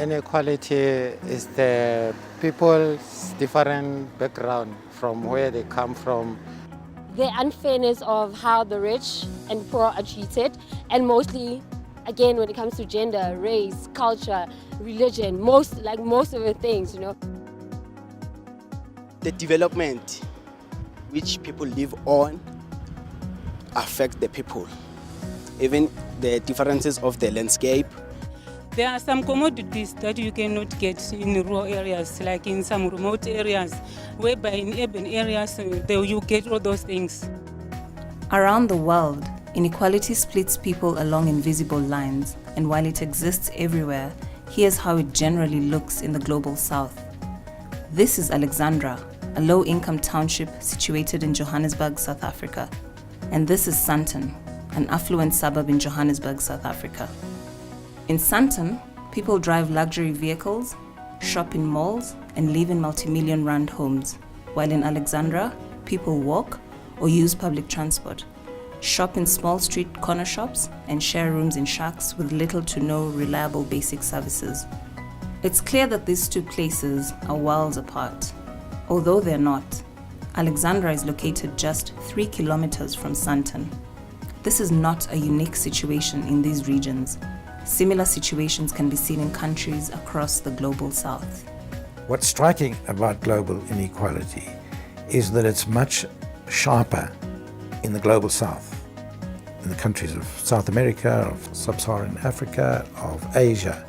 Inequality is the people's different background from where they come from. The unfairness of how the rich and poor are treated, and mostly, again, when it comes to gender, race, culture, religion, most of the things, The development which people live on affect the people. Even the differences of the landscape. There are some commodities that you cannot get in rural areas, like in some remote areas, whereby in urban areas you get all those things. Around the world, inequality splits people along invisible lines, and while it exists everywhere, here's how it generally looks in the global south. This is Alexandra, a low-income township situated in Johannesburg, South Africa. And this is Sandton, an affluent suburb in Johannesburg, South Africa. In Sandton, people drive luxury vehicles, shop in malls, and live in multi-million rand homes, while in Alexandra, people walk or use public transport, shop in small street corner shops, and share rooms in shacks with little to no reliable basic services. It's clear that these two places are worlds apart. Although they're not, Alexandra is located just 3 kilometers from Sandton. This is not a unique situation in these regions. Similar situations can be seen in countries across the global south. What's striking about global inequality is that it's much sharper in the global south, in the countries of South America, of sub-Saharan Africa, of Asia.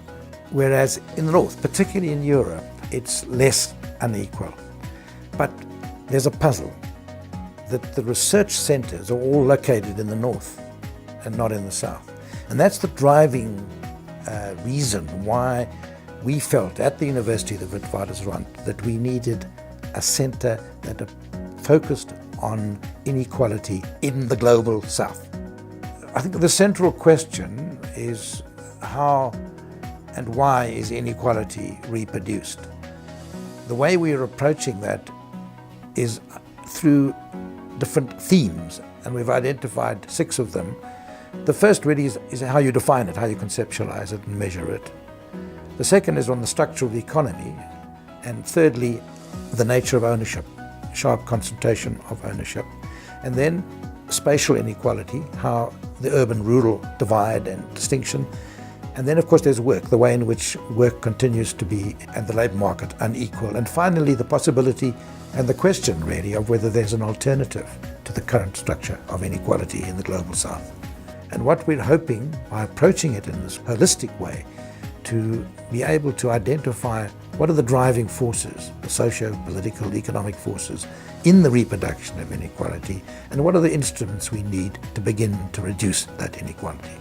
Whereas in the north, particularly in Europe, it's less unequal. But there's a puzzle that the research centres are all located in the north and not in the south. And that's the driving reason why we felt at the University of the Witwatersrand that we needed a centre that focused on inequality in the global south. I think the central question is how and why is inequality reproduced? The way we are approaching that is through different themes, and we've identified 6 of them. The first really is how you define it, how you conceptualize it and measure it. The second is on the structure of the economy, and thirdly, the nature of ownership, sharp concentration of ownership. And then spatial inequality, how the urban-rural divide and distinction. And then, of course, there's work, the way in which work continues to be, and the labour market, unequal. And finally, the possibility and the question, really, of whether there's an alternative to the current structure of inequality in the global south. And what we're hoping, by approaching it in this holistic way, to be able to identify what are the driving forces, the socio-political, economic forces, in the reproduction of inequality, and what are the instruments we need to begin to reduce that inequality.